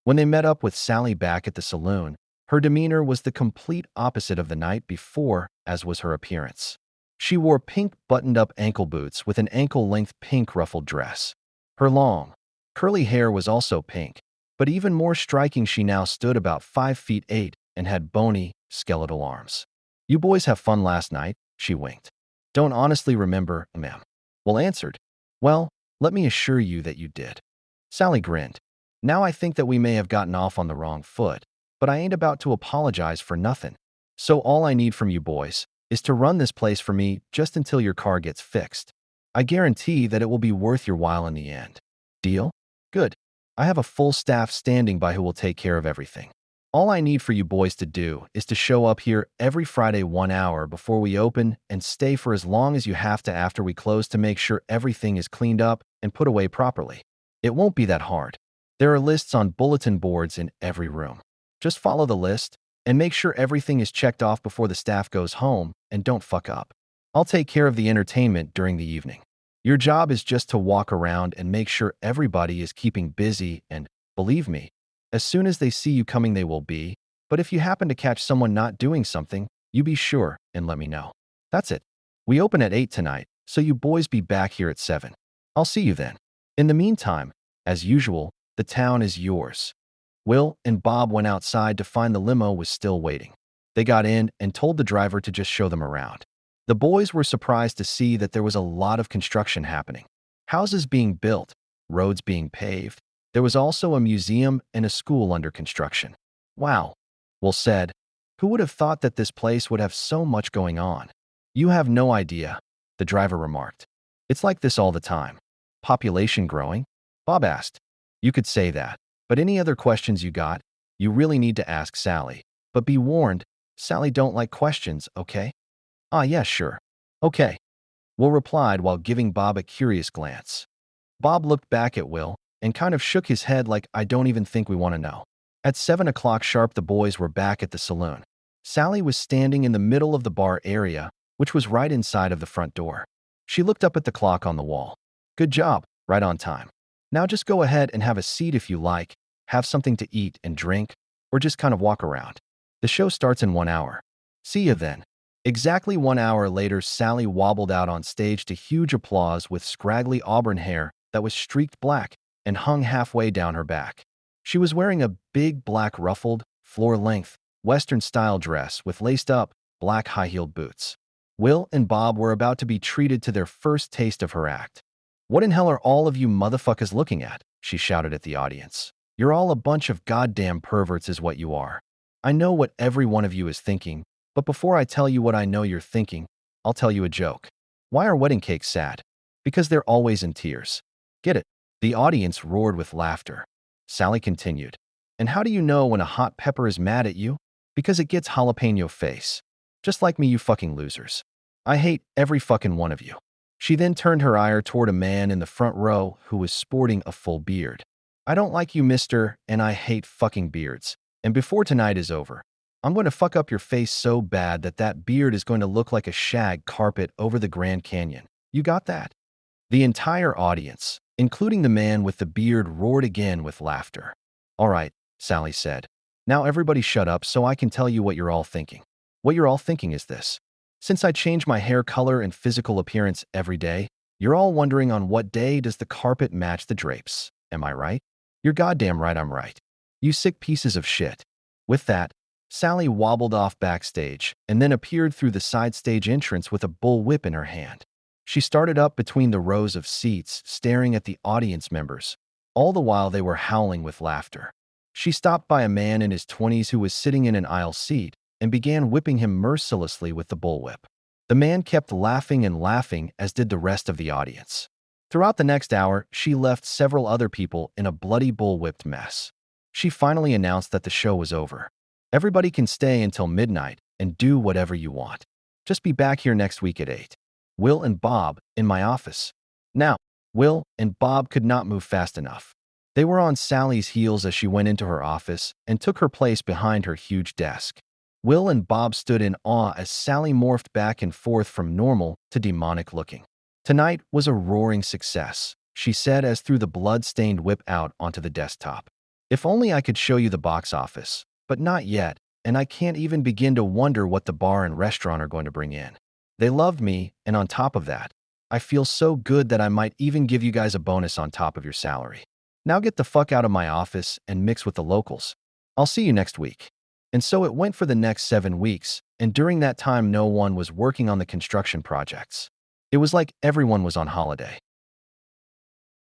When they met up with Sally back at the saloon, her demeanor was the complete opposite of the night before, as was her appearance. She wore pink buttoned-up ankle boots with an ankle-length pink ruffled dress. Her long, curly hair was also pink, but even more striking, she now stood about 5'8" and had bony, skeletal arms. "You boys have fun last night?" she winked. "Don't honestly remember, ma'am." Will answered. "Well, let me assure you that you did." Sally grinned. "Now I think that we may have gotten off on the wrong foot, but I ain't about to apologize for nothing. So all I need from you boys is to run this place for me just until your car gets fixed. I guarantee that it will be worth your while in the end. Deal? Good. I have a full staff standing by who will take care of everything. All I need for you boys to do is to show up here every Friday 1 hour before we open and stay for as long as you have to after we close to make sure everything is cleaned up and put away properly. It won't be that hard. There are lists on bulletin boards in every room. Just follow the list and make sure everything is checked off before the staff goes home, and don't fuck up. I'll take care of the entertainment during the evening. Your job is just to walk around and make sure everybody is keeping busy, and believe me, as soon as they see you coming they will be, but if you happen to catch someone not doing something, you be sure and let me know. That's it. We open at 8 tonight, so you boys be back here at 7. I'll see you then. In the meantime, as usual, the town is yours." Will and Bob went outside to find the limo was still waiting. They got in and told the driver to just show them around. The boys were surprised to see that there was a lot of construction happening. Houses being built, roads being paved. There was also a museum and a school under construction. "Wow," Will said. "Who would have thought that this place would have so much going on?" "You have no idea," the driver remarked. "It's like this all the time." "Population growing?" Bob asked. "You could say that. But any other questions you got, you really need to ask Sally. But be warned, Sally don't like questions, okay?" "Ah, yeah, sure. Okay," Will replied while giving Bob a curious glance. Bob looked back at Will and kind of shook his head like, "I don't even think we want to know." At 7 o'clock sharp, the boys were back at the saloon. Sally was standing in the middle of the bar area, which was right inside of the front door. She looked up at the clock on the wall. "Good job, right on time. Now just go ahead and have a seat if you like, have something to eat and drink, or just kind of walk around. The show starts in 1 hour. See you then." Exactly 1 hour later, Sally wobbled out on stage to huge applause with scraggly auburn hair that was streaked black and hung halfway down her back. She was wearing a big black ruffled, floor-length, Western-style dress with laced-up, black high-heeled boots. Will and Bob were about to be treated to their first taste of her act. "What in hell are all of you motherfuckers looking at?" she shouted at the audience. "You're all a bunch of goddamn perverts is what you are. I know what every one of you is thinking, but before I tell you what I know you're thinking, I'll tell you a joke. Why are wedding cakes sad? Because they're always in tears. Get it?" The audience roared with laughter. Sally continued. "And how do you know when a hot pepper is mad at you? Because it gets jalapeno face. Just like me, you fucking losers. I hate every fucking one of you." She then turned her ire toward a man in the front row who was sporting a full beard. "I don't like you, mister, and I hate fucking beards. And before tonight is over, I'm going to fuck up your face so bad that that beard is going to look like a shag carpet over the Grand Canyon. You got that?" The entire audience, including the man with the beard, roared again with laughter. "All right," Sally said. "Now everybody shut up so I can tell you what you're all thinking. What you're all thinking is this. Since I change my hair color and physical appearance every day, you're all wondering on what day does the carpet match the drapes. Am I right? You're goddamn right I'm right. You sick pieces of shit." With that, Sally wobbled off backstage and then appeared through the side stage entrance with a bullwhip in her hand. She started up between the rows of seats, staring at the audience members. All the while they were howling with laughter. She stopped by a man in his 20s who was sitting in an aisle seat and began whipping him mercilessly with the bullwhip. The man kept laughing and laughing, as did the rest of the audience. Throughout the next hour, she left several other people in a bloody bullwhipped mess. She finally announced that the show was over. "Everybody can stay until midnight and do whatever you want. Just be back here next week at 8. Will and Bob, in my office." Now, Will and Bob could not move fast enough. They were on Sally's heels as she went into her office and took her place behind her huge desk. Will and Bob stood in awe as Sally morphed back and forth from normal to demonic looking. "Tonight was a roaring success," she said as threw the blood-stained whip out onto the desktop. If only I could show you the box office, but not yet, and I can't even begin to wonder what the bar and restaurant are going to bring in. They loved me, and on top of that, I feel so good that I might even give you guys a bonus on top of your salary. Now get the fuck out of my office and mix with the locals. I'll see you next week. And so it went for the next 7 weeks, and during that time no one was working on the construction projects. It was like everyone was on holiday.